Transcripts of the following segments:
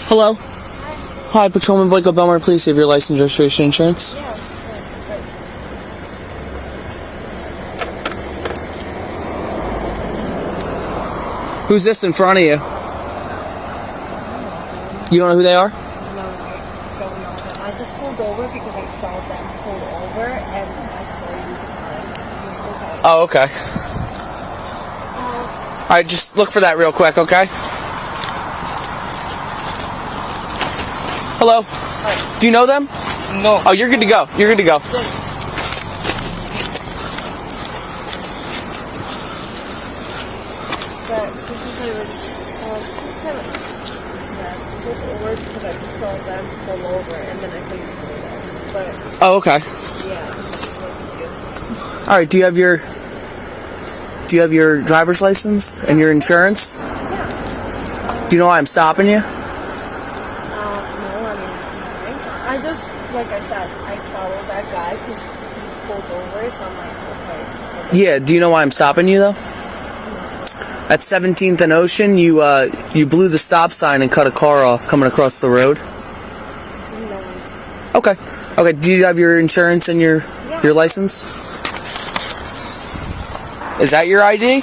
Hello. Hi, Patrolman Vojtko, Belmar Police. Have your license, registration, insurance? Yeah. Who's this in front of you? You don't know who they are? No, I don't know them. I just pulled over because I saw them pull over and I saw you behind. Oh, okay. Alright, just look for that real quick, okay? Hello? Hi. Do you know them? No. Oh, you're good to go. You're good to go. But this is kind of yeah, I just pulled over because I saw them pull over and then I saw you behind us. But Oh, okay. yeah, I'm just a little confused. Alright, do you have your driver's license and your insurance? Yeah. Do you know why I'm stopping you? No, I mean, I just, like I said, I followed that guy because he pulled over, so I'm like, okay. Yeah, do you know why I'm stopping you though? At 17th and Ocean, you blew the stop sign and cut a car off coming across the road. No. Okay. Okay, do you have your insurance and your license? Is that your ID?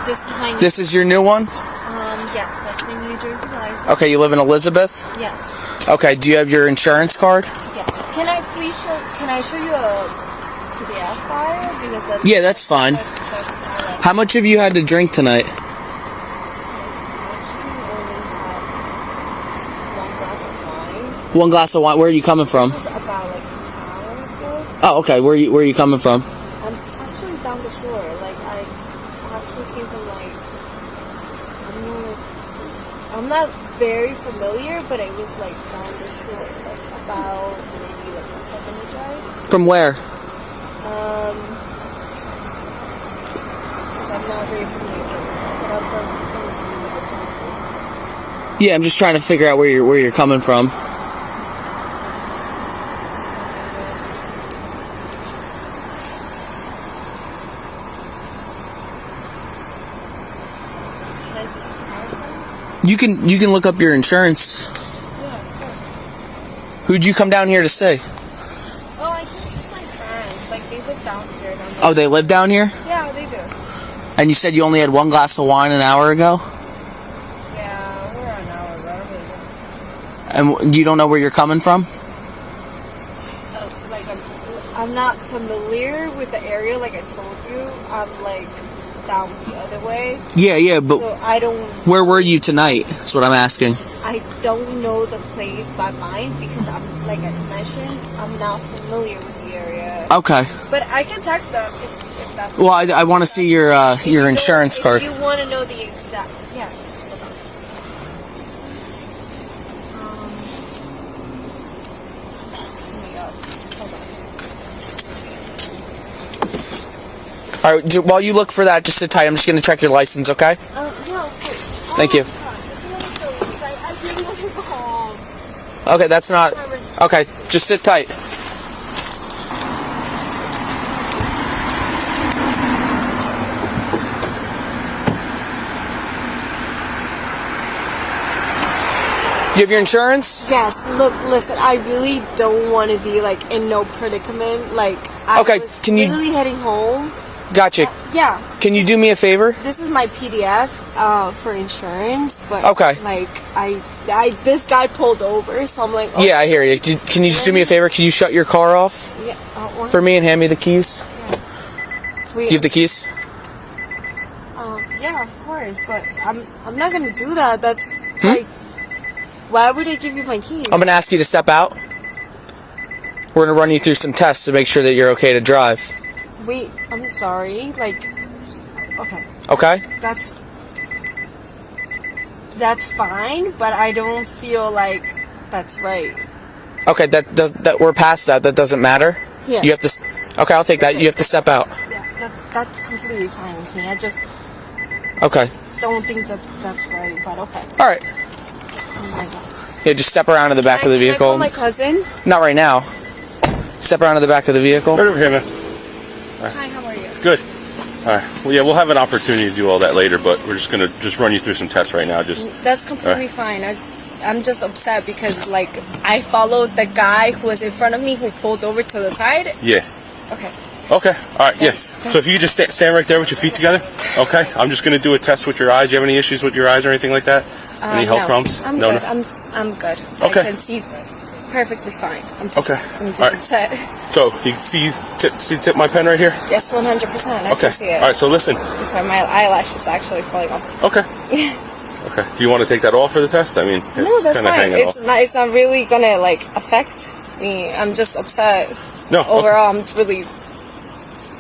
This is my This is your new one? yes, that's my New Jersey license. Okay, you live in Elizabeth? Yes. Okay, do you have your insurance card? Yes. Can I show you a PDF file? Because that's, Yeah, that's fine. That's How much have you had to drink tonight? I actually only had 1 glass of wine. 1 glass of wine. Where are you coming from? It was about like an hour ago. Oh, okay. Where are you coming from? I'm actually down the shore. Like I actually came from like I don't know. I'm not very familiar, but it was like down the shore, like about maybe like a 7-minute drive. From where? I'm not very familiar, but I'm from like a town. Yeah, I'm just trying to figure out where you're coming from. Can I just ask them? You can look up your insurance. Yeah, of course. Who'd you come down here to see? Oh, I think it's my friends. Like they live down here. And I'm like, Oh, they live down here? yeah, they do. And you said you only had 1 glass of wine an hour ago? Yeah, we're an hour ago. And you don't know where you're coming from? Like I'm not familiar with the area. Like I told you, I'm like down the other way. Yeah, but So I don't. where were you tonight? That's what I'm asking. I don't know the place by mind because I'm like I mentioned, I'm not familiar with the area. Okay. But I can text them if that's. Well, I want to see your insurance card. If you want to know the exact, yeah. Hold on. All right, while you look for that, just sit tight. I'm just going to check your license, okay? Yeah, okay. Thank you. I really want to go home. Okay, that's not... Okay, just sit tight. You have your insurance? Yes. Look, listen. I really don't want to be like in no predicament. Like I Okay, was can you- literally heading home. Gotcha. Yeah. Can you do me a favor? This is my PDF for insurance, but Okay. like I this guy pulled over, so I'm like, oh, Yeah, I hear you. Can you just do me a favor? Can you shut your car off yeah, for me and hand me the keys? we, You have the keys? yeah, of course, but I'm not gonna do that. That's like, why would I give you my keys? I'm going to ask you to step out. We're going to run you through some tests to make sure that you're okay to drive. Wait, I'm sorry. Like, okay, Okay? that's fine, but I don't feel like that's right. Okay, that we're past that. That doesn't matter. Yeah. You have to. Okay, I'll take that. You have to step out. Yeah, that's completely fine with me. I just Okay. don't think that's right, but okay. All right. Oh my god. Yeah, just step around to the back of the Can I vehicle. call my cousin? Not right now. Step around to the back of the vehicle. Right over here, man. Hi, how are you? Good. All right. Well, yeah, we'll have an opportunity to do all that later, but we're just gonna run you through some tests right now. That's completely fine. I'm just upset because like I followed the guy who was in front of me who pulled over to the side. Yeah. Okay. Okay. All right. Yeah. Thanks. So if you could just stand right there with your feet together. Okay. I'm just gonna do a test with your eyes. Do you have any issues with your eyes or anything like that? Any health no. problems? I'm No. good. I'm good. Okay. I can see perfectly fine. I'm just All right. upset. So you can tip my pen right here. Yes, 100%. I Okay. can see it. All right. So listen. I'm sorry, my eyelash is actually falling off. Okay. Okay. Do you want to take that off for the test? I mean, it's No, that's kinda fine. hanging It's off. not. It's not really gonna like affect me. I'm just upset. No. Okay. Overall, I'm really.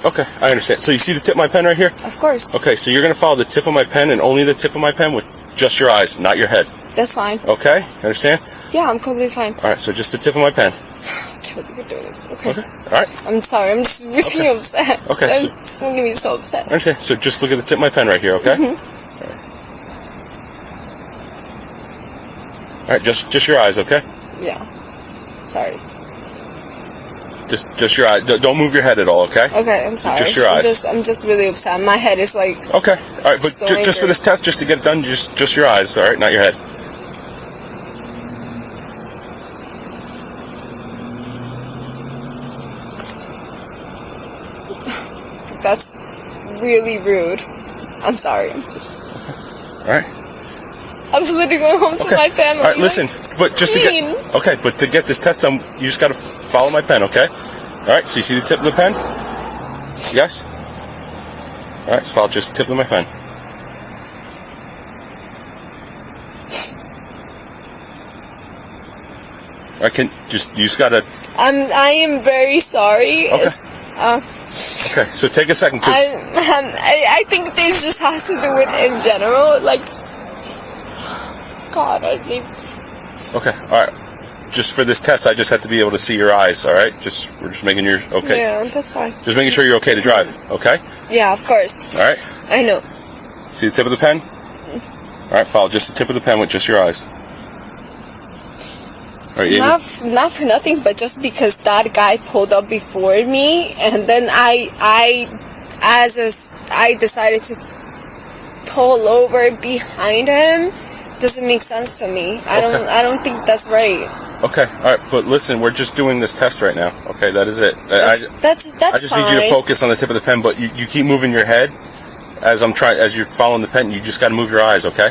Okay, I understand. So you see the tip of my pen right here? Of course. Okay, so you're going to follow the tip of my pen and only the tip of my pen with just your eyes, not your head. That's fine. Okay, understand? Yeah, I'm completely fine. All right, so just the tip of my pen. I can't believe you're doing this. Okay. Okay, all right. I'm sorry. I'm just really upset. Okay, I'm just making me so upset. I understand. So just look at the tip of my pen right here, okay? All right, just your eyes, okay? Yeah. Sorry. Just your eyes. Don't move your head at all, okay? Okay, I'm sorry. Just your eyes. I'm just really upset. My head is like. Okay, all right, but So just for angry. this test, just to get it done, just your eyes, all right, not your head. That's really rude. I'm sorry. All right. I'm literally going home to my family. All right, listen, but just to mean. get but to get this test done, you just got to follow my pen, okay? All right. So you see the tip of the pen? Yes. All right. So follow just the tip of my pen. You just got to. I am very sorry. Okay. It's, Okay. So take a second. I think this just has to do with in general, like. God, I think. Okay. All right. Just for this test, I just have to be able to see your eyes. All right. We're just making your okay. Yeah, that's fine. Just making sure you're okay to drive. Okay. Yeah, of course. All right. I know. See the tip of the pen? All right. Follow just the tip of the pen with just your eyes. All right. Not for nothing, but just because that guy pulled up before me, and then I decided to pull over behind him. Doesn't make sense to me. I don't think that's right. Okay, all right, but listen, we're just doing this test right now. Okay, that is it. That's I just fine. need you to focus on the tip of the pen, but you keep moving your head as you're following the pen. You just got to move your eyes. Okay,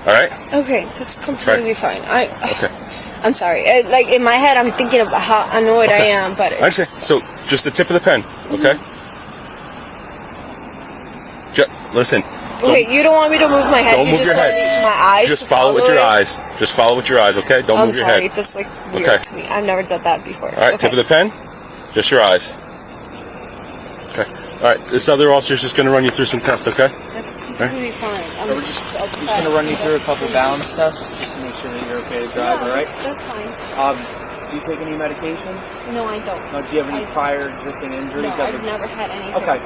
all right. Okay, that's completely fine. Okay. I'm sorry. Like in my head, I'm thinking about how annoyed I am, but I understand. So just the tip of the pen. Okay. Listen. Okay, you don't want me to move my head. Don't You move just your want head. my eyes. Just to follow with your it? eyes. Just follow with your eyes. Okay. Don't I'm move your sorry. head. That's like weird Okay. to me. I've never done that before. All right. Okay. Tip of the pen. Just your eyes. Okay. All right. This other officer's just going to run you through some tests. Okay. That's completely fine. We're just going to run you through a couple balance tests just to make sure that you're okay to drive, all right? That's fine. Do you take any medication? No, I don't. Do you have any prior existing injuries? No, I've never had anything. Okay.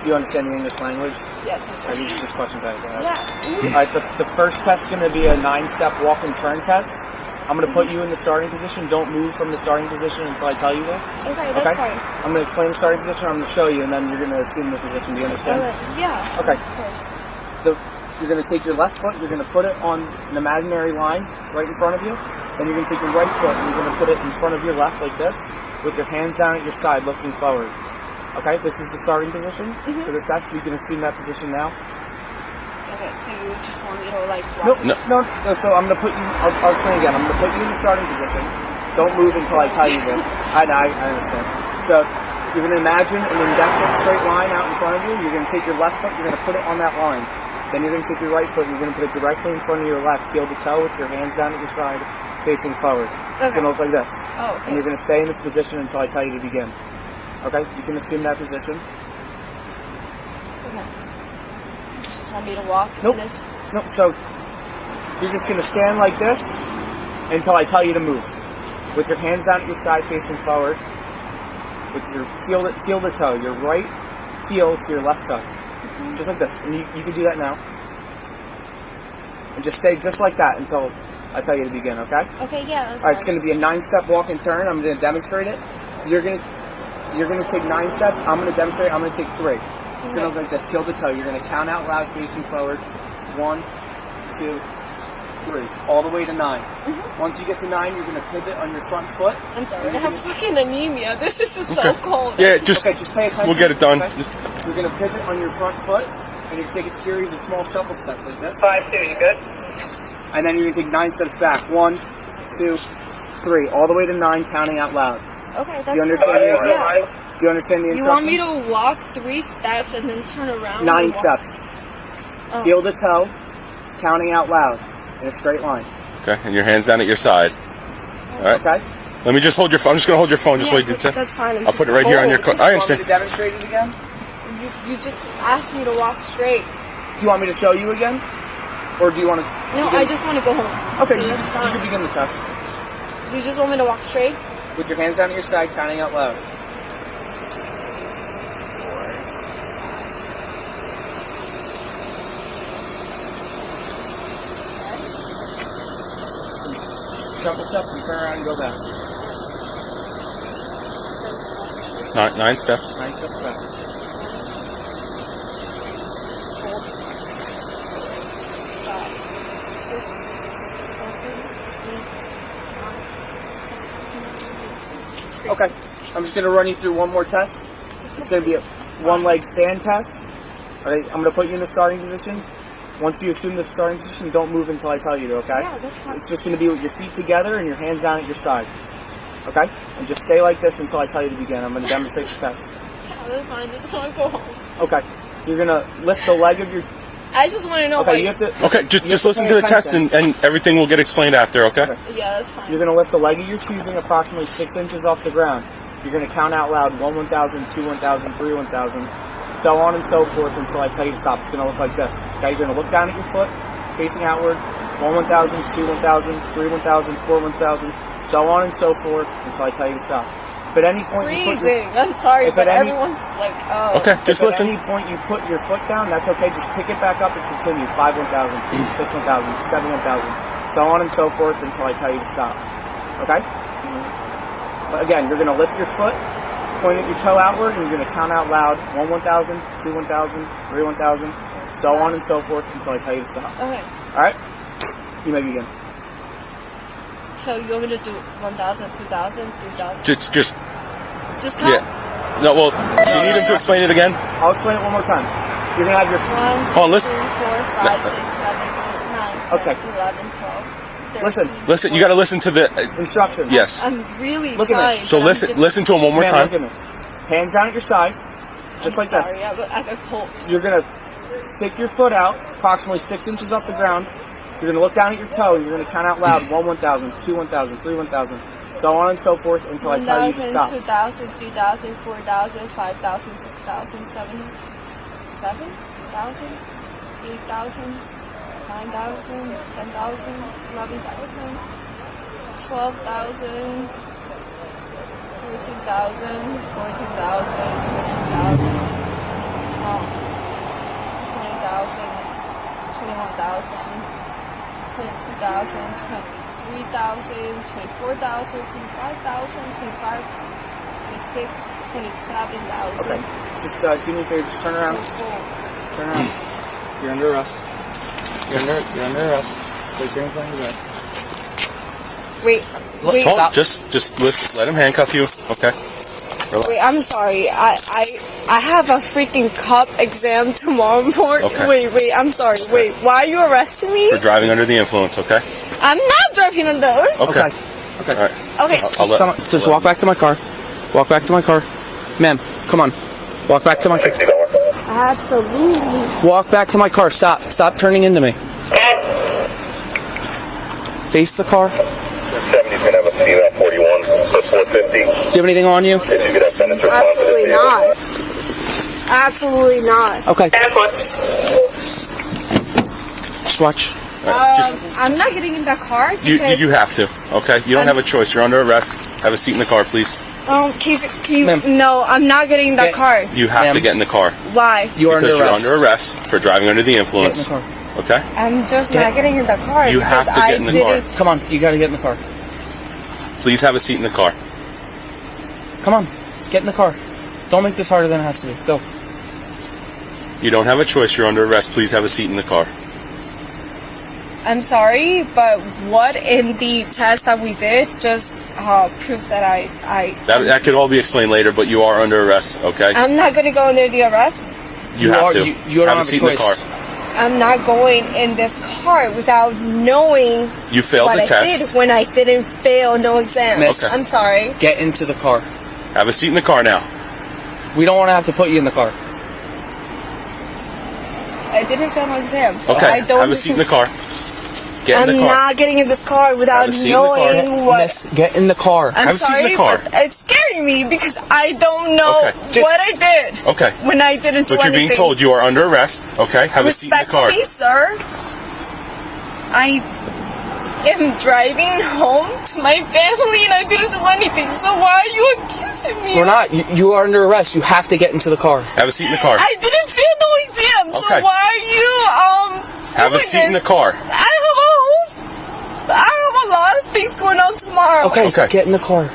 Do you understand the English language? Yes, Or I these are just questions I have to ask? Yeah. All right, the first test is going to be a 9-step walk and turn test. I'm going to put you in the starting position. Don't move from the starting position until I tell you to. Okay, that's fine. I'm going to explain the starting position. I'm going to show you, and then you're going to assume the position. Do you understand? Yeah. Okay. Of course. You're going to take your left foot. You're going to put it on an imaginary line right in front of you. Then you're going to take your right foot, and you're going to put it in front of your left like this, with your hands down at your side, looking forward. Okay, this is the starting position for this test. You can assume that position now. Okay, so you just want me to like walk? No. So I'm going to put you, I'll explain again. I'm going to put you in the starting position. Don't move until I tell you to. I understand. So you're going to imagine an indefinite straight line out in front of you. You're going to take your left foot, you're going to put it on that line. Then you're going to take your right foot, you're going to put it directly in front of your left, heel to toe with your hands down at your side, facing forward. Okay. It's going to look like this. Oh, okay. And you're going to stay in this position until I tell you to begin. Okay? You can assume that position. Okay. You just want me to walk? Nope. in this? Nope. So you're just going to stand like this until I tell you to move. With your hands down at your side, facing forward. With your heel to toe, your right heel to your left toe. Just like this. And you can do that now. And just stay just like that until I tell you to begin, okay? Okay, yeah. That's Alright, it's fine. going to be a 9-step walk and turn. I'm going to demonstrate it. You're going to take 9 steps. I'm going to demonstrate. I'm going to take 3. It's going to look like this, heel to toe. You're going to count out loud, facing forward. 1, 2, 3, all the way to 9. Once you get to 9, you're going to pivot on your front foot. I'm sorry, I have fucking anemia. This is so cold. Yeah, just Okay, just pay attention. we'll get it done. Okay? You're going to pivot on your front foot, and you're going to take a series of small shuffle steps like this. 5, 2, you good? And then you're going to take 9 steps back. 1, 2, 3, all the way to 9, counting out loud. Okay, that's Do you understand the fine. instructions? Do you understand the You want instructions? me to walk 3 steps and then turn around? 9 and walk? steps. Oh. Heel to toe, counting out loud in a straight line. Okay, and your hands down at your side. All right. Okay? Let me just hold your phone. I'm just gonna hold your phone just Yeah, while you do this. that's fine. I'll put it right here on your. I Do you want me understand. to demonstrate it again? You just asked me to walk straight. Do you want me to show you again? Or do you want to... No, I just want to go home. Okay, So you, that's you fine. can begin the test. You just want me to walk straight? With your hands down at your side, counting out loud. Shuffle step, and turn around and go back. 9 steps. 9 steps back. Okay, I'm just going to run you through one more test. It's going to be a one-leg stand test. Alright, I'm going to put you in the starting position. Once you assume the starting position, don't move until I tell you to, okay? Yeah, that's fine. It's just going to be with your feet together and your hands down at your side. Okay? And just stay like this until I tell you to begin. I'm going to demonstrate the test. Yeah, that's fine. I just want to go home. Okay. You're going to lift the leg of your... I just want to know, Okay, like... you have to... Okay, just you have listen pay to the test attention. and everything will get explained after. Okay. Yeah, that's fine. You're going to lift the leg of your choosing approximately 6 inches off the ground. You're going to count out loud 1, 1,000, 2, 1,000, 3, 1,000, so on and so forth until I tell you to stop. It's going to look like this. Okay, you're going to look down at your foot, facing outward, 1, 1,000, 2, 1,000, 3, 1,000, 4, 1,000, so on and so forth until I tell you to stop. If at any point you put your, Freezing. I'm sorry, if but at any- everyone's like, oh. Okay, just if listen. at any point you put your foot down, that's okay. Just pick it back up and continue. 5, 1,000, 6, 1,000, 7, 1,000, so on and so forth until I tell you to stop. Okay? But again, you're going to lift your foot, point at your toe outward, and you're going to count out loud 1, 1,000, 2, 1,000, 3, 1,000, so on and so forth until I tell you to stop. Okay. All right? You may begin. So you want me to do 1,000, 2,000, 3,000? Just Just count. yeah. No, well, you need him to explain it again. I'll explain it one more time. You're going to have your... 1, 2, Hold on, listen. 3, 4, 5, 6, 7, 8, 9, 10, Okay. 11, 12, 13, Listen. Listen, you got to listen to the. Instructions. Yes. I'm really Look at me. trying. So but I'm listen, just, listen to him one more Man, time. look at me. Hands down at your side, just like sorry, this. I got cold. You're going to stick your foot out approximately 6 inches off the ground. You're going to look down at your toe, and you're going to count out loud 1, 1,000, 2, 1,000, 3, 1,000, so on and so forth until I tell you to 1,000, stop. 2,000, 3,000, 4,000, 5,000, 6,000, 7,000, 8,000, 9,000, 10,000, 11,000, 12,000, 13,000, 14,000, 15,000, 20,000, 21,000, 22,000, 23,000, 24,000, 25,000, 25, 26, 27,000. Okay. Just do me a favor, just turn around. Turn around. You're under arrest. You're under arrest. Place your hands on your head. Wait, Hold, just listen. Let him handcuff you. Okay. Relax. wait, I'm sorry. I have a freaking cop exam tomorrow morning. Okay. Wait, I'm sorry. Wait, why are you arresting me? For driving under the influence. Okay. I'm not driving on those. Okay. Okay. All right. Okay. I'll let- Come on. Just walk back to my car. Walk back to my car. Ma'am, come on. Walk back to my car. Absolutely. Walk back to my car. Stop. Stop turning into me. Face the car. 70's gonna have a female 41, so 450. Do you have anything on you? If you could have sentence or Absolutely not. Absolutely not. Okay. Just watch. I'm not getting in that car You because you have to. Okay. You don't have a choice. You're under arrest. Have a seat in the car, please. can you Ma'am. no, I'm not getting in that Get- car. You have to Ma'am. get in the car Why? You are under because arrest. you're under arrest for driving under the Get in influence. the car. Okay. I'm just Get- not getting in the car You because have to I get in the didn't. car. Come on. You gotta get in the car. Please have a seat in the car. Come on. Get in the car. Don't make this harder than it has to be. Go. You don't have a choice. You're under arrest. Please have a seat in the car. I'm sorry, but what in the test that we did just proved that That could all be explained later, but you are under arrest, okay? I'm not going to go under the arrest. You have to. You don't have a have a seat in the car. choice. I'm not going in this car without knowing You failed what the I test. did when I didn't fail no exams. Miss. Okay. I'm sorry. Get into the car. Have a seat in the car now. We don't want to have to put you in the car. I didn't fail my exam, so Okay. I don't. Have a seat in the car. Get in I'm the car. not getting in this car without Have a seat in the car. knowing what. Miss, get in the car. I'm Have a seat in sorry, the car. but it's scaring me because I don't know Okay. what I did Okay. when I didn't do But you're anything. being told you are under arrest, okay? Have a seat in the car. Respectfully, sir, I am driving home to my family and I didn't do anything. So why are you accusing me? We're not. You are under arrest. You have to get into the car. Have a seat in the car. I didn't fail no exam. So Okay. why are you Have a doing seat in the this? car. I have a lot of things going on tomorrow. Okay. Okay. Get in the car.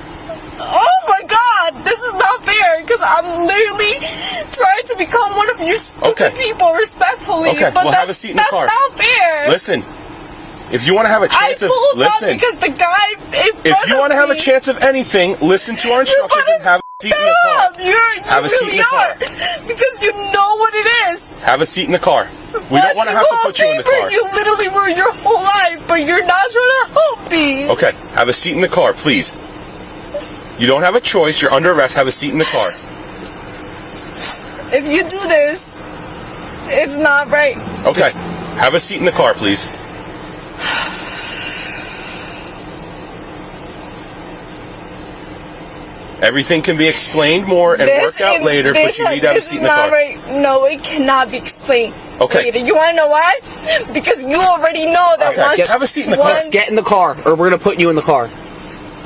Oh my god, this is not fair because I'm literally trying to become one of you stupid Okay. people respectfully. Okay, But well, have a seat in the car. That's not fair. Listen, if you want to have a I chance of pulled up listen, because the guy in front if you want to have a me, chance of anything, listen to our instructions and have a seat in the car. Stop! You Have a seat really in the car. are. Because you know what it is. Have a seat in the car. We don't want to have to put you in the car. You literally were your whole life, but you're not trying to help me. Okay, have a seat in the car, please. You don't have a choice. You're under arrest. Have a seat in the car. If you do this, it's not right. Okay, have a seat in the car, please. Everything can be explained more and worked out later, but you need to have a seat in the car. Right. No, it cannot be explained Okay. later. You want to know why? Because you already know that Okay, once. have a seat in the car. once- Get in the car, or we're gonna put you in the car.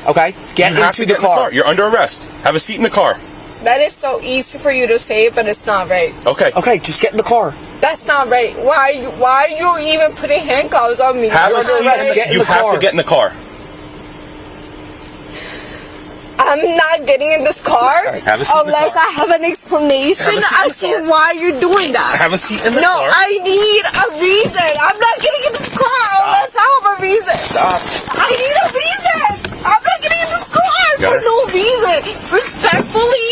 Okay? Get You have into to the get in the car. car. You're under arrest. Have a seat in the car. That is so easy for you to say, but it's not right. Okay. Okay, just get in the car. That's not right. Why are you even putting handcuffs on me? Have You're a under seat. arrest. Get in You the have car. to get in the car. I'm not getting in this car have a seat in the unless car. I have an explanation Have a seat in as the to car. why you're doing that. Have a seat in the No, car. I need a reason. I'm not getting in this car unless I have a reason. Stop. I need a reason. I'm not getting in this car Got for it. no reason. Respectfully,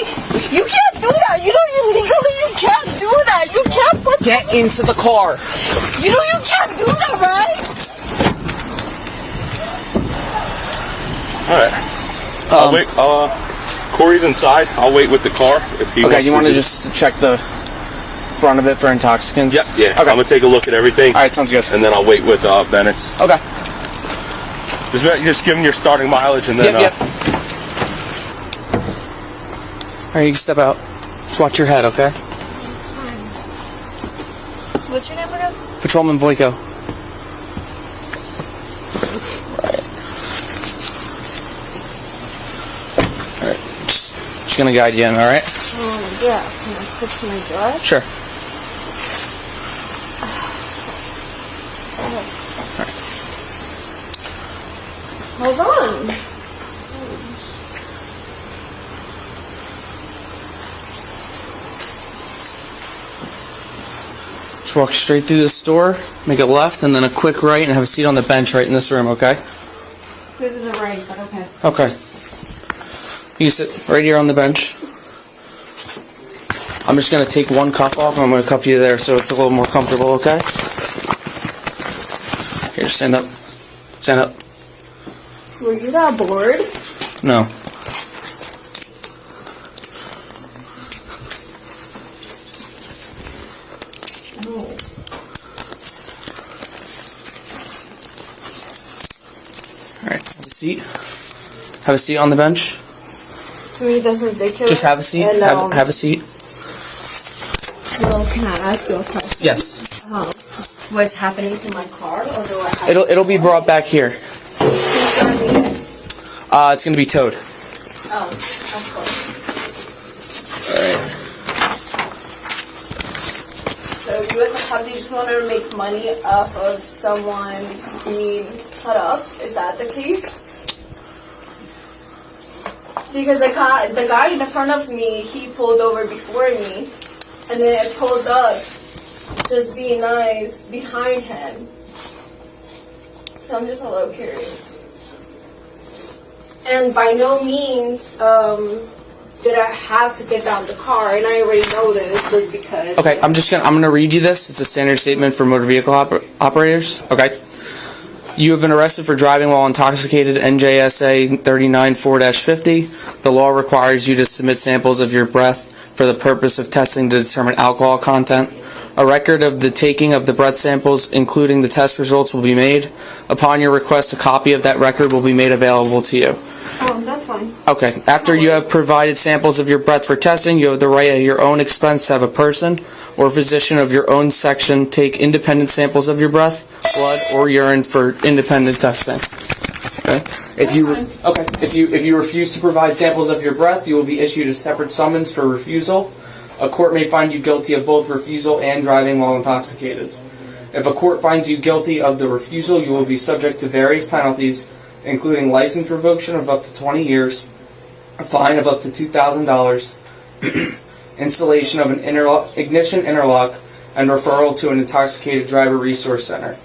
you can't do that. You know, you legally you can't do that. You can't put. Get into the car. You know you can't do that, right? All right. I'll wait. Corey's inside. I'll wait with the car if he. Okay, wants you want to do- just check the front of it for intoxicants? Yep. Yeah. Okay. I'm gonna take a look at everything. All right, sounds good. And then I'll wait with Bennett's. Okay. Just give him your starting mileage, and then. Yep, yep. All right, you can step out. Just watch your head, okay? What's your name again? Patrolman Vojtko. Alright, just gonna guide you in, alright? Yeah. Can I fix my dress? Sure. Hold on. Just walk straight through this door, make a left, and then a quick right, and have a seat on the bench right in this room, okay? This is a right, but okay. Okay. You sit right here on the bench. I'm just gonna take one cuff off, and I'm gonna cuff you there so it's a little more comfortable, okay? Here, stand up. Stand up. Were you that bored? No. Alright, have a seat. Have a seat on the bench. To me, that's ridiculous. Just have a seat. And, Have a seat. well, can I ask you a question? Yes. What's happening to my car, or do I have It'll be brought back here. It's gonna be towed. Oh, of course. Alright. So you as a cop, you just want to make money off of someone being cut up? Is that the case? Because the guy in the front of me, he pulled over before me, and then I pulled up, just being nice, behind him. So I'm just a little curious. And by no means did I have to get out of the car, and I already know this just because. Okay, I'm gonna read you this. It's a standard statement for motor vehicle operators. Okay. You have been arrested for driving while intoxicated, NJSA 39-4-50. The law requires you to submit samples of your breath for the purpose of testing to determine alcohol content. A record of the taking of the breath samples, including the test results, will be made. Upon your request, a copy of that record will be made available to you. That's fine. Okay. After you have provided samples of your breath for testing, you have the right at your own expense to have a person or physician of your own section take independent samples of your breath, blood, or urine for independent testing. Okay. If you refuse to provide samples of your breath, you will be issued a separate summons for refusal. A court may find you guilty of both refusal and driving while intoxicated. If a court finds you guilty of the refusal, you will be subject to various penalties, including license revocation of up to 20 years, a fine of up to $2,000, installation of an ignition interlock, and referral to an intoxicated driver resource center.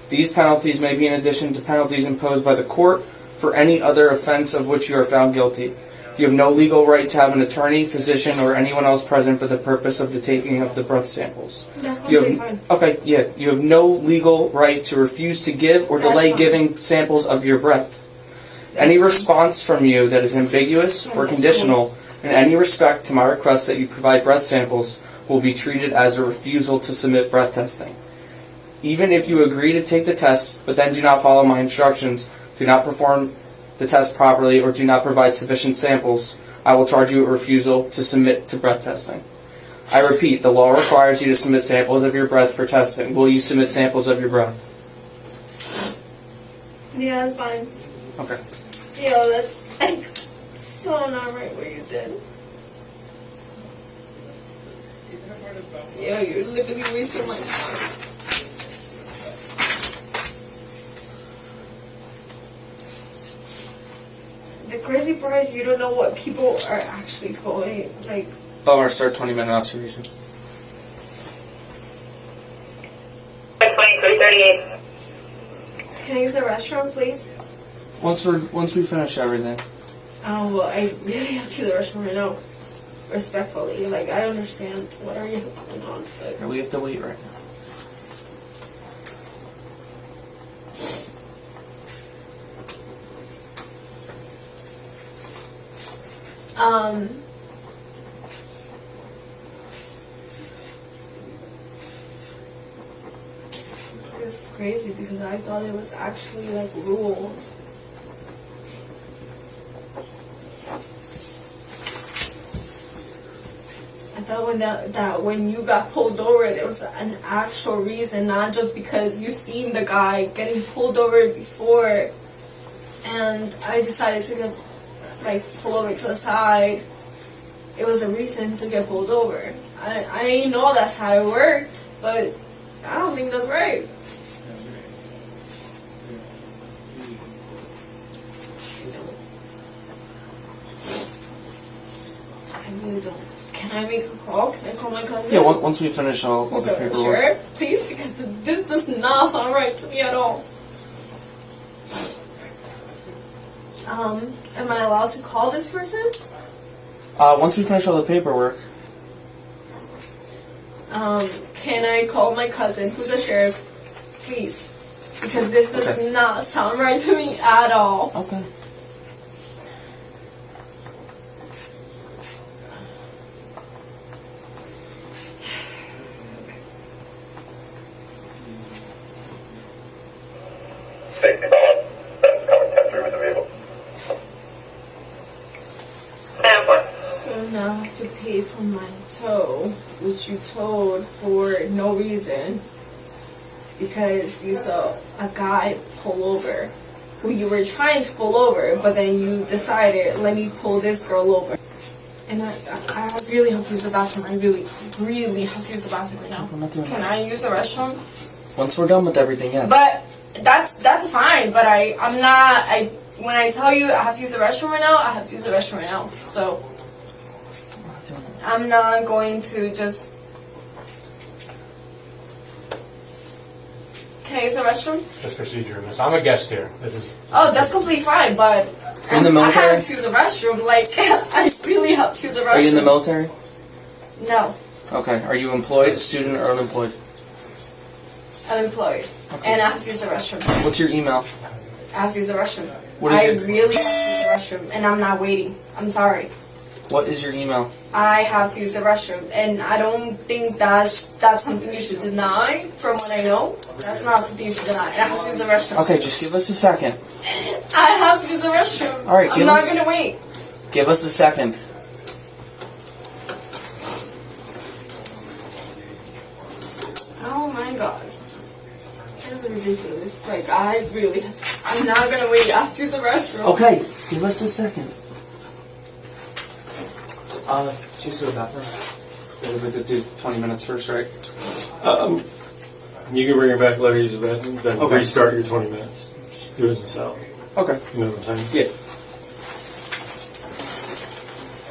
These penalties may be in addition to penalties imposed by the court for any other offense of which you are found guilty. You have no legal right to have an attorney, physician, or anyone else present for the purpose of the taking of the breath samples. That's completely fine. Okay, yeah. You have no legal right to refuse to give or delay giving samples of your breath. Any response from you that is ambiguous or conditional in any respect to my request that you provide breath samples will be treated as a refusal to submit breath testing. Even if you agree to take the test, but then do not follow my instructions, do not perform the test properly, or do not provide sufficient samples, I will charge you a refusal to submit to breath testing. I repeat, the law requires you to submit samples of your breath for testing. Will you submit samples of your breath? Yeah, that's fine. Okay. Yo, that's so not right what you did. Yo, you're literally wasting my time. The crazy part is you don't know what people are actually going, like... Belmar, start 20-minute observation. 2338. Can I use the restroom, please? Once we finish everything. Oh, well, I really have to use the restroom right now. Respectfully. Like, I understand what are you going on, but... We have to wait right now. It's crazy because I thought it was actually like rules. I thought that when you got pulled over, there was an actual reason, not just because you seen the guy getting pulled over before, and I decided to get pull over to the side. It was a reason to get pulled over. I didn't know that's how it worked, but I don't think that's right. I really don't. Can I make a call? Can I call my cousin? Yeah, once we finish all the paperwork. Sure, please, because this does not sound right to me at all. Am I allowed to call this person? Once we finish all the paperwork. Can I call my cousin, who's a sheriff, please? Because this does not sound right to me at all. Okay. Safety balance. That's coming 10 through with the vehicle. So now I have to pay for my tow, which you towed for no reason. Because you saw a guy pull over, who you were trying to pull over, but then you decided, let me pull this girl over. And I really have to use the bathroom. I really have to use the bathroom right now. Can I use the restroom? Once we're done with everything, yes. But that's fine. But I'm not. When I tell you I have to use the restroom right now, I have to use the restroom right now. So I'm not going to just. Can I use the restroom? Just procedure, miss. I'm a guest here. This is. Oh, that's completely fine, but In the I military? have to use the restroom. Like, I really have to use the restroom. Are you in the military? No, Okay. Are you employed, student, or unemployed? unemployed. And I have to use the restroom. What's your email? I have to use the restroom. What is I it? really have to use the restroom, and I'm not waiting. I'm sorry. What is your email? I have to use the restroom, and I don't think that's something you should deny. From what I know, that's not something you should deny. I have to use the restroom. Okay, just give us a second. I have to use the restroom. All right, I'm give not us- gonna wait. Give us a second. Oh my god. This is ridiculous. Like, I'm not gonna wait. I have to use the restroom. Okay, give us a second. She's to the bathroom. We're going to do 20 minutes first, right? You can bring her back, let her use the bathroom, then Okay. restart your 20 minutes. Just do it in the cell. Okay. You know what I'm saying?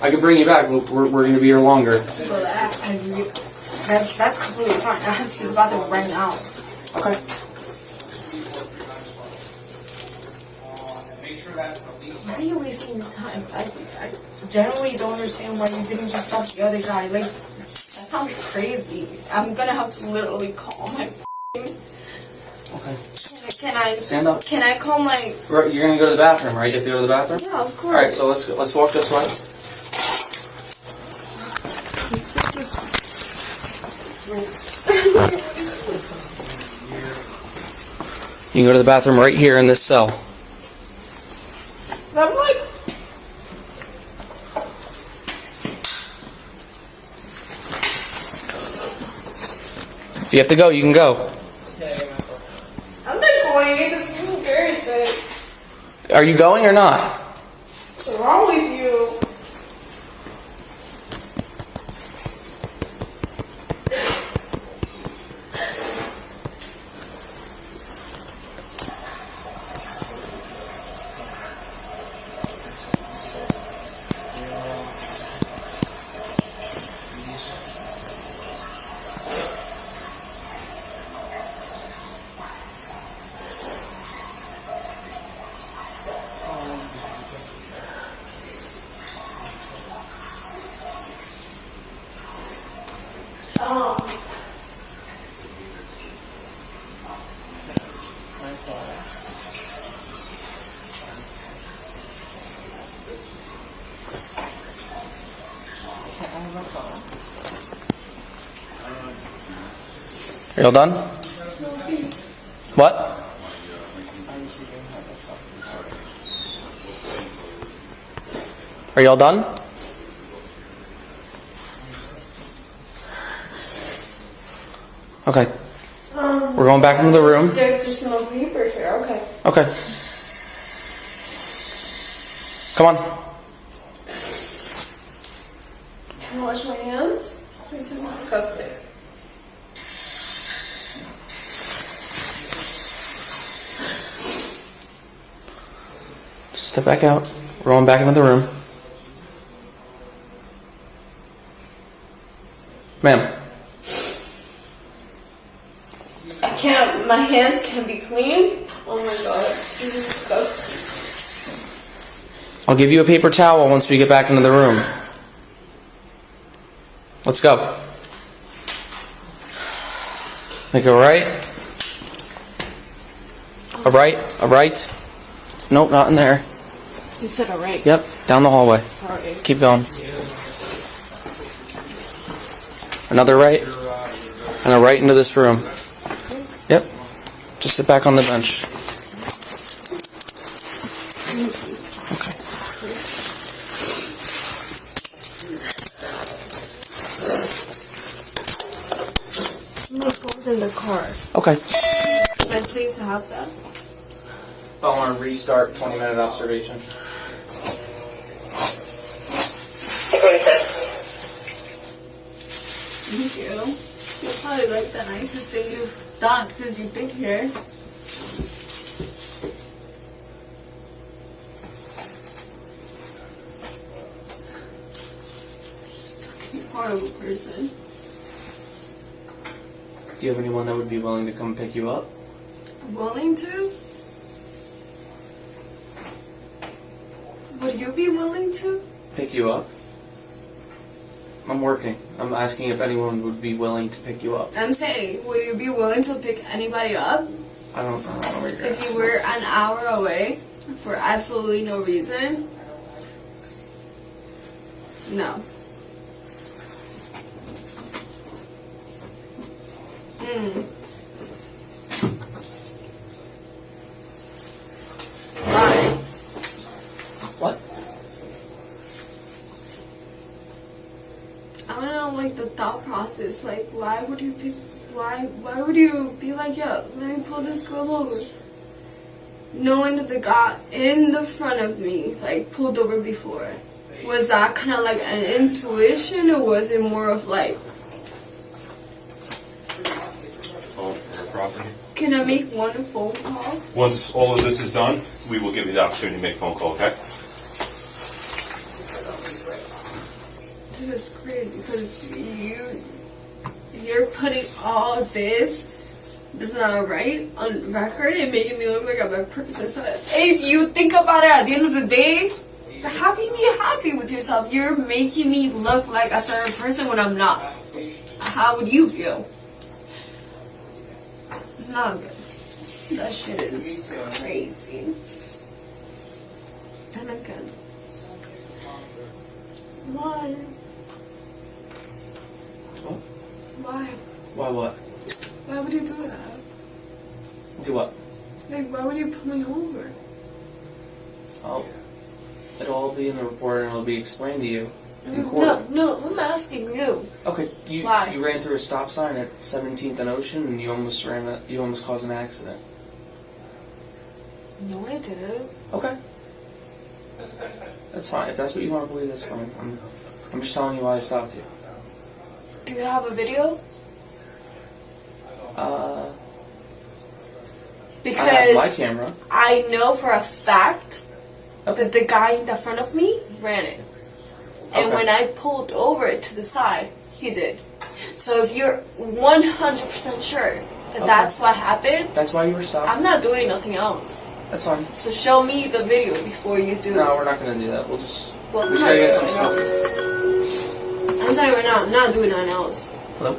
Yeah. I can bring you back. We're going to be here longer. But that's completely fine. I have to use the bathroom right now. Okay. Why are you wasting your time? I generally don't understand why you didn't just stop the other guy. Like, that sounds crazy. I'm gonna have to literally call my Okay. Can I Stand up. Can I call my... You're going to go to the bathroom, right? You have to go to the bathroom? Yeah, of course. All right, so let's walk this way. You can go to the bathroom right here in this cell. I'm like... If you have to go, you can go. I'm not going. This is embarrassing. Are you going or not? What's wrong with you? Are y'all done? What? Are y'all done? Okay. We're going back into the room. There's just no paper here. Okay. Okay. Come on. Can I wash my hands? This is disgusting. Step back out. We're going back into the room. Ma'am. I can't. My hands can't be clean. Oh my god. This is disgusting. I'll give you a paper towel once we get back into the room. Let's go. Make a right. A right. A right. Nope, not in there. You said alright. Yep, down the hallway. Sorry. Keep going. Another right. And a right into this room. Yep. Just sit back on the bench. Okay. My phone's in the car. Okay. Can I please have that? Belmar, restart 20-minute observation. Thank you. You're probably like the nicest thing you've done since you've been here. Fucking horrible person. Do you have anyone that would be willing to come pick you up? Willing to? Would you be willing to? Pick you up? I'm working. I'm asking if anyone would be willing to pick you up. I'm saying, would you be willing to pick anybody up I don't know where you're if you were an hour away for absolutely no reason? No. Why? What? I don't know, like, the thought process. Like, why would you pick? Why would you be like, yo, let me pull this girl over, knowing that the guy in the front of me, like, pulled over before? Was that kind of like an intuition, or was it more of like, Phone for property. can I make one phone call? Once all of this is done, we will give you the opportunity to make a phone call, okay? This is crazy because you're putting all of this that's not right on record and making me look like a bad person. So if you think about it, at the end of the day, how can you be happy with yourself? You're making me look like a certain person when I'm not. How would you feel? Not good. That shit is crazy. And again, why? What? Why? Why what? Why would you do that? Do what? Like, why would you pull me over? Oh. It'll all be in the report and it'll be explained to you in court. No, I'm asking you. Okay, you Why? ran through a stop sign at 17th and Ocean and you almost caused an accident. No, I didn't. Okay. That's fine. If that's what you want to believe, that's fine. I'm just telling you why I stopped you. Do you have a video? I Because have my camera. I know for a fact Okay. that the guy in the front of me ran it. And Okay. when I pulled over to the side, he did. So if you're 100% sure that that's what happened, That's why you were stopped. I'm not doing nothing else. That's fine. So show me the video before you do. No, we're not gonna do that. We'll just. Well, we I'm just not gotta get doing some it stuff. now. I'm telling you right now, I'm not doing nothing else. Hello.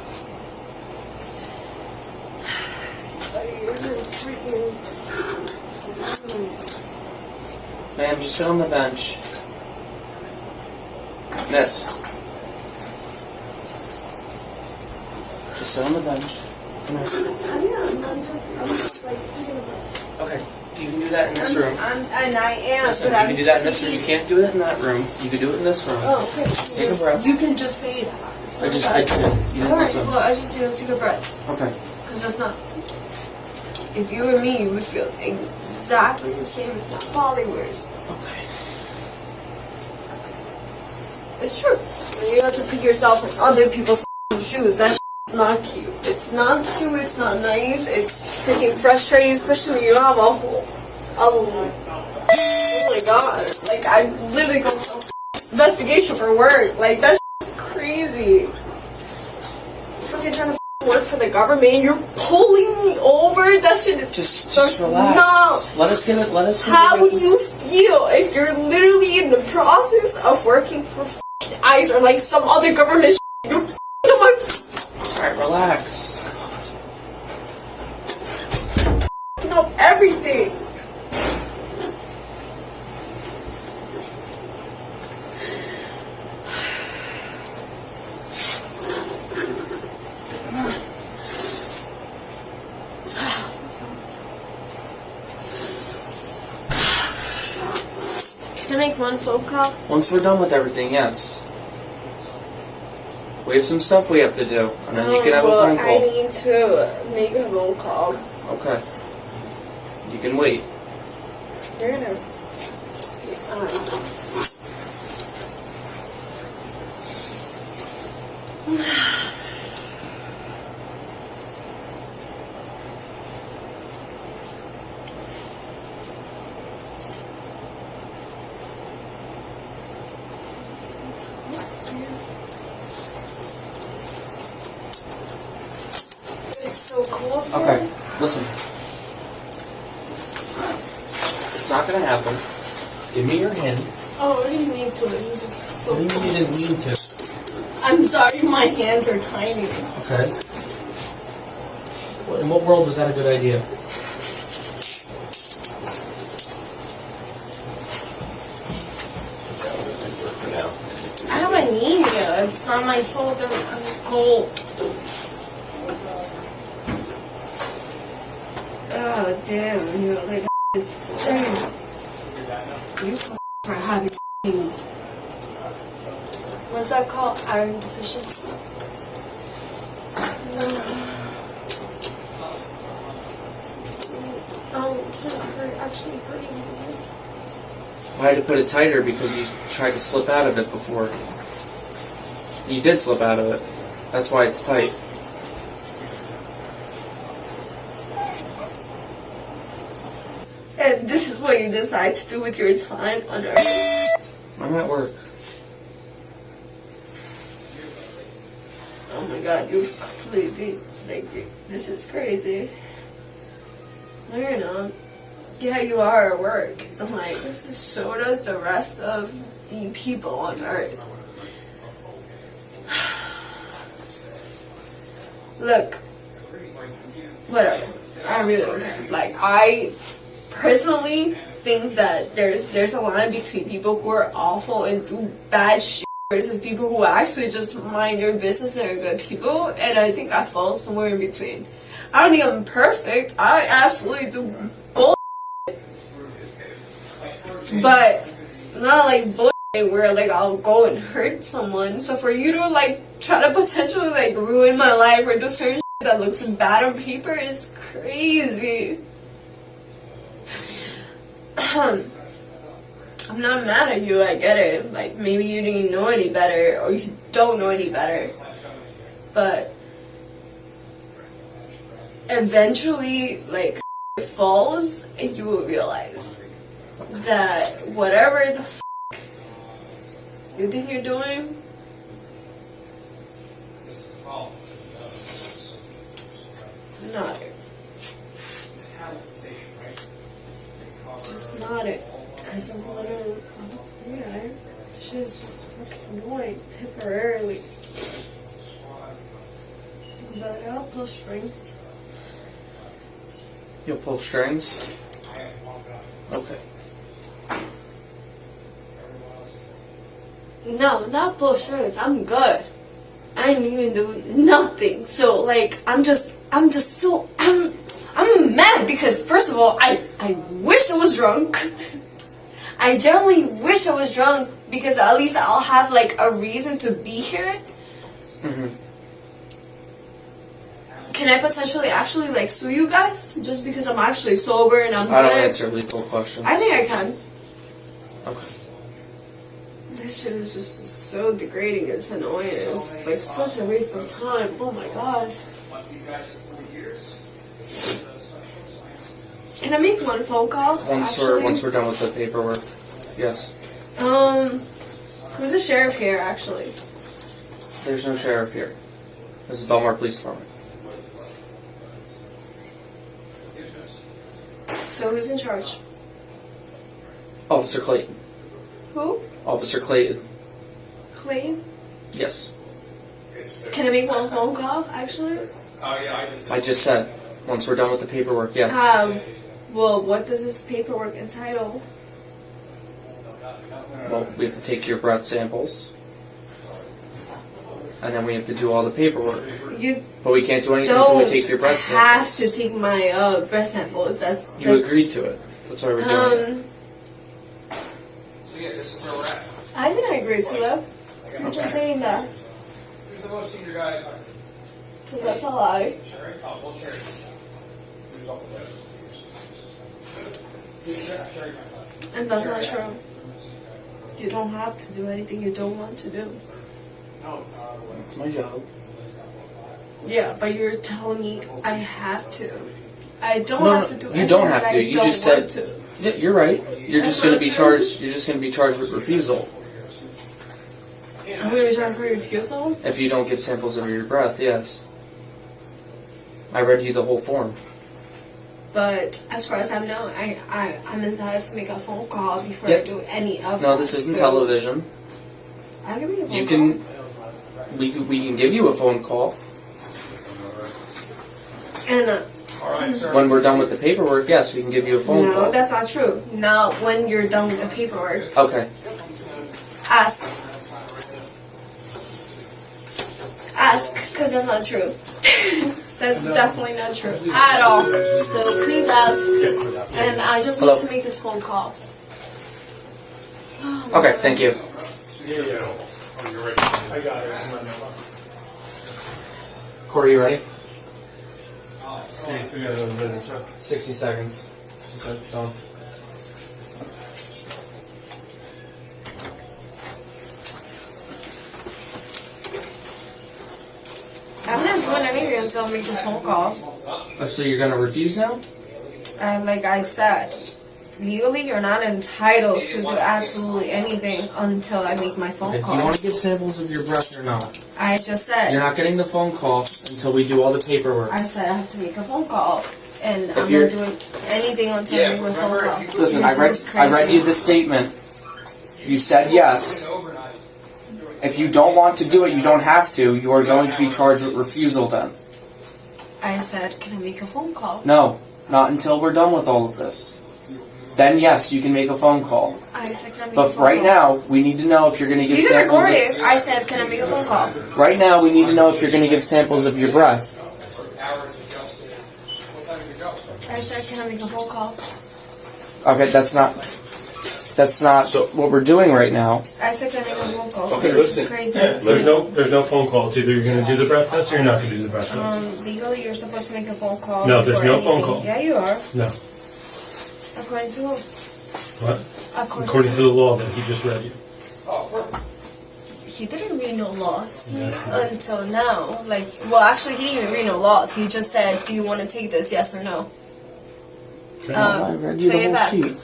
Ma'am, just sit on the bench. Miss. Just sit on the bench. Come here. Okay. You can do that in this room. And I am. Listen, but you can do that in this room. You can't do it in that room. You can do it in this room. Oh, okay. Take a breath. You can just say that. I did it. You didn't Alright, listen. well, I just didn't take a breath. Okay. Because that's not. If you were me, you would feel exactly the same, if not probably worse. Okay. It's true. You have to put yourself in other people's shoes. That's not cute. It's not cute. It's not nice. It's freaking frustrating, especially when you have a whole. Oh my god. Like, I literally go to investigation for work. Like, that's crazy. Fucking trying to work for the government and you're pulling me over? That shit is Just relax. No. Let us get it. Let us. How would you feel if you're literally in the process of working for f***ing ICE or like some other government shit? You're f***ing on my Alright, relax. f***ing up everything. Can I make one phone call? Once we're done with everything, yes. We have some stuff we have to do, and then you can have a phone I call. need to make a phone call. Okay. You can wait. You're gonna. It's so cool. Okay. Listen. not gonna happen. Give me your hand. Oh, I didn't mean to. It was just so What do you mean you didn't mean to? I'm sorry, my hands are tiny. Okay. In what world was that a good idea? For now. I have anemia. It's not my fault that I'm cold. Oh, damn. You know, like, it's crazy. You for having what's that called? Iron deficiency. This is actually hurting me. I had to put it tighter because you tried to slip out of it before. You did slip out of it. That's why it's tight. And this is what you decide to do with your time on Earth. I'm at work. Oh my god, you completely, like, this is crazy. No, you're not. Yeah, you are at work. I'm like, so does the rest of the people on Earth. Look, whatever. I really don't care. Like, I personally think that there's a line between people who are awful and do bad shit versus people who actually just mind their business and are good people, and I think I fall somewhere in between. I don't think I'm perfect. I absolutely do bullshit, but not like bullshit where like I'll go and hurt someone. So for you to like try to potentially like ruin my life or do certain shit that looks bad on paper is crazy. I'm not mad at you, I get it. Like, maybe you didn't know any better, or you don't know any better. But eventually, like, it falls, and you will realize that whatever the f*** you think you're doing, not it. Just not it. Because I'm literally, yeah, she's just fucking annoying temporarily. But I'll pull strings. You'll pull strings? Okay. No, not pull strings. I'm good. I didn't even do nothing. So like, I'm mad because first of all, I wish I was drunk. I generally wish I was drunk because at least I'll have like a reason to be here. Mm-hmm. Can I potentially actually like sue you guys just because I'm actually sober and I'm I don't good? answer legal questions. I think I can. Okay. This shit is just so degrading. It's annoying. It's like such a waste of time. Oh my god. Can I make one phone call? Once we're done with the paperwork. Yes. Who's the sheriff here actually? There's no sheriff here. This is Belmar Police Department. So who's in charge? Officer Clayton. Who? Officer Clayton. Clayton? Yes. Can I make one phone call actually? I just said, once we're done with the paperwork, yes. Well, what does this paperwork entitle? Well, we have to take your breath samples. And then we have to do all the paperwork. You But we can't do anything until we take your breath samples. have to take my breath samples. You agreed to it. That's why we're doing it. So yeah, this is where we're at. I didn't agree to that. I'm just saying that. Who's the most senior guy? So that's a lie. Sherry? Oh, well, Sherry. Who's up with Sherry? And that's not true. You don't have to do anything you don't want to do. It's my job. Yeah, but you're telling me I have to. I don't No, have to do anything. you don't have that to. I You don't just said. want to. Yeah, you're right. You're That's just going to not be true. charged. You're just going to be charged with refusal I'm going to be trying for refusal? if you don't give samples of your breath. Yes. I read you the whole form. But as far as I know, I'm entitled to make a phone call before Yep. I do any of No, that. this isn't So, television. I can make a phone You call. can, we can give you a phone call. And All right, sir. When we're done with the paperwork, yes, we can give you a phone no, call. that's not true. Not when you're done with the paperwork. Okay. Ask, because that's not true. That's definitely not true at all. So please ask, and I just need Hello. to make this phone call. Oh, Okay, man. thank you. Yeah. Oh, you're ready. I got it. Come on now. Corey, you ready? Hey, so we got another minute, so. 60 seconds. She said, done. I'm not doing anything until I make this phone call. Oh, so you're gonna refuse now? And like I said, legally you're not entitled to do absolutely anything until I make my phone Okay, do you call. want to give samples of your breath or not? I just said, You're not getting the phone call until we do all the paperwork. I said I have to make a phone call. And If I'm you're- not doing anything until I make my phone call. Listen, I This is read crazy. you the statement. You said yes. If you don't want to do it, you don't have to. You are going to be charged with refusal then. I said, can I make a phone call? No, not until we're done with all of this. Then yes, you can make a phone call. I said, can I make a But phone right call? now, we need to know if you're going to give You can samples. record it. I said, can I make a phone call? Right now, we need to know if you're going to give samples of your breath. I said, can I make a phone call? Okay, that's not what we're doing right now. I said, can I make a phone call? Okay, This is listen. crazy. There's no phone call. It's either you're going to do the breath test or you're not going to do the breath test. Legally, you're supposed to make a phone call. No, there's before no phone anything. call. Yeah, you are. No. According to who? What? According To the law that he just read you. He didn't read no laws until now. Like, well, actually, he didn't read no laws. He just said, "Do you want to take this? Yes or no?" I read you the play it whole back. sheet.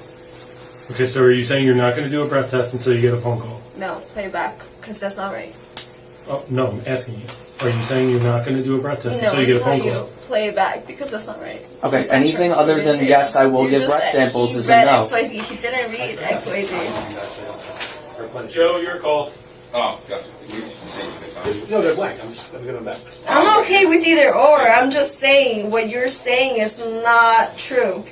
Okay, so are you saying you're not going to do a breath test until you get a phone call? No, play it back, because that's not right. Oh, no, I'm asking you. Are you saying you're not going to do a breath test No, until you get a it's phone not you. call? Play it back, because that's not right. Okay, That's not anything true. other You didn't than say yes, that. I will You give just breath said samples he is a read no. XYZ. He didn't read XYZ. Joe, your call. Oh, gotcha. No, they're blank. I'm just going to get them back. I'm okay with either or. I'm just saying what you're saying is not true.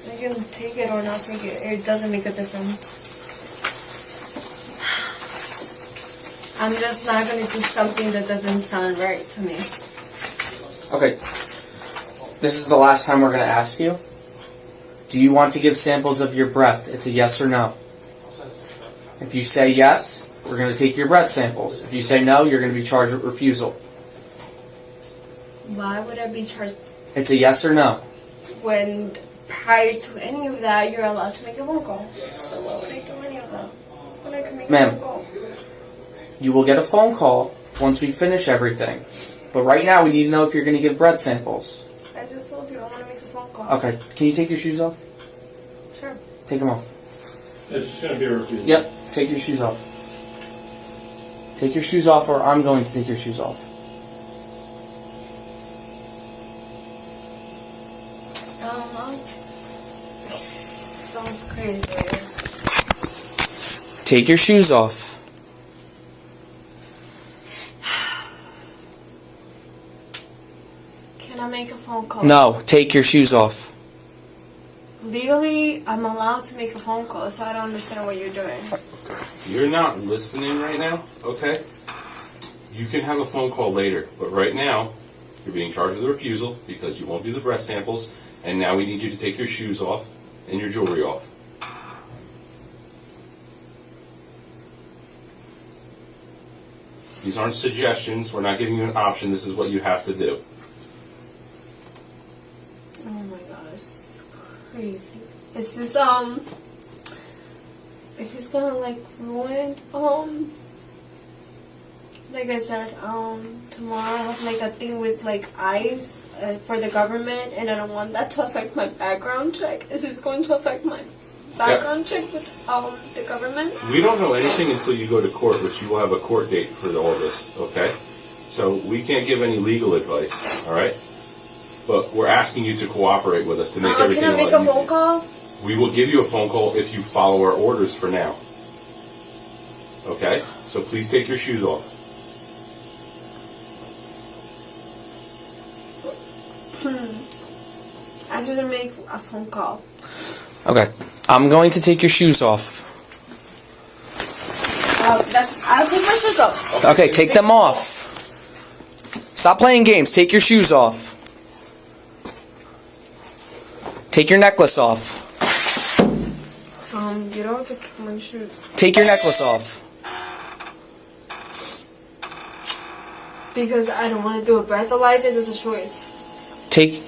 I can take it or not take it. It doesn't make a difference. I'm just not going to do something that doesn't sound right to me. Okay. This is the last time we're going to ask you. Do you want to give samples of your breath? It's a yes or no. If you say yes, we're going to take your breath samples. If you say no, you're going to be charged with refusal. Why would I be charged It's a yes or no. when prior to any of that you're allowed to make a phone call? So why would I do any of that? When I can make Ma'am. a phone call? You will get a phone call once we finish everything. But right now, we need to know if you're going to give breath samples. I just told you I want to make a phone call. Okay. Can you take your shoes off? Sure. Take them off. It's just going to be a refusal. Yep. Take your shoes off. Take your shoes off, or I'm going to take your shoes off. Sounds crazy. Take your shoes off. Can I make a phone call? No. Take your shoes off. Legally, I'm allowed to make a phone call, so I don't understand what you're doing. You're not listening right now, okay? You can have a phone call later, but right now, you're being charged with a refusal because you won't do the breath samples, and now we need you to take your shoes off and your jewelry off. These aren't suggestions. We're not giving you an option. This is what you have to do. Oh my gosh, this is crazy. Is this gonna like ruin like I said, tomorrow I have like a thing with like eyes for the government, and I don't want that to affect my background check. Is this going to affect my background check with the government? We don't know anything until you go to court, which you will have a court date for all this, okay? So we can't give any legal advice, all right? but we're asking you to cooperate with us to make everything Can I a make lot a phone easier. call? We will give you a phone call if you follow our orders for now. Okay? So please take your shoes off. I shouldn't make a phone call. Okay. I'm going to take your shoes off. I'll take my shoes off. Okay, take them off. Stop playing games. Take your shoes off. Take your necklace off. You don't have to kick my shoes. Take your necklace off. Because I don't want to do a breathalyzer, there's a choice.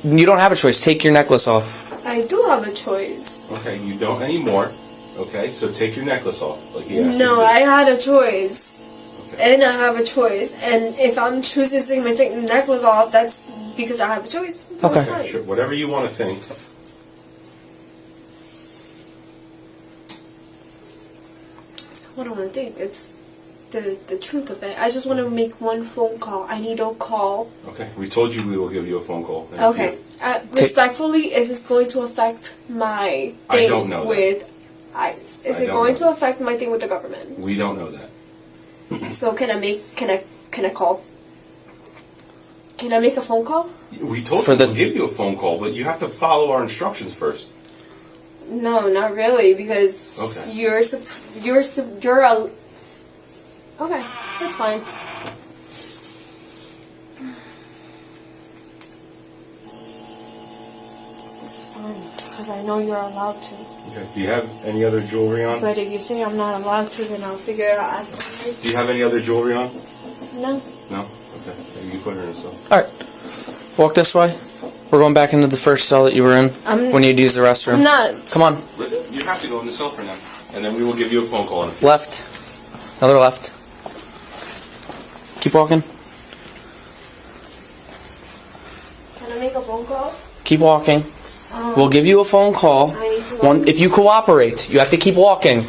You don't have a choice. Take your necklace off. I do have a choice. Okay, you don't anymore. Okay, so take your necklace off. Like he asked you No, to do. I had a choice. Okay. And I have a choice. And if I'm choosing to take the necklace off, that's because I have a choice. So Okay. it's fine. Sure, whatever you want to think. What do I want to think? It's the truth of it. I just want to make one phone call. I need a call. Okay, we told you we will give you a phone call. And if Okay. you- Respectfully, is this going to affect my I thing don't know that. with ICE? Is I it don't going know to affect my thing with the government? We don't know that. So can I call? Can I make a phone call? We told For you the- we'll give you a phone call, but you have to follow our instructions first. No, not really, because Okay. you're a. Okay, that's fine. It's fine, because I know you're allowed to. Okay. Do you have any other jewelry on? But if you say I'm not allowed to, then I'll figure it out afterwards. Do you have any other jewelry on? No. No? Okay. You can put her in a cell. All right. Walk this way. We're going back into the first cell that you were in when you'd use the restroom. I'm not. Come on. Listen, you have to go in the cell for now. And then we will give you a phone call in a few. Left. Another left. Keep walking. Can I make a phone call? Keep walking. We'll give you a phone call. I need to. If you cooperate, you have to keep walking.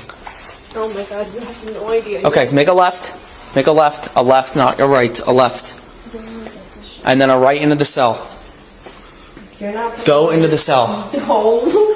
Oh my god, you have no idea. Okay, make a left. Make a left. A left, not a right. A left. And then a right into the cell. You're not. Go into the cell. No.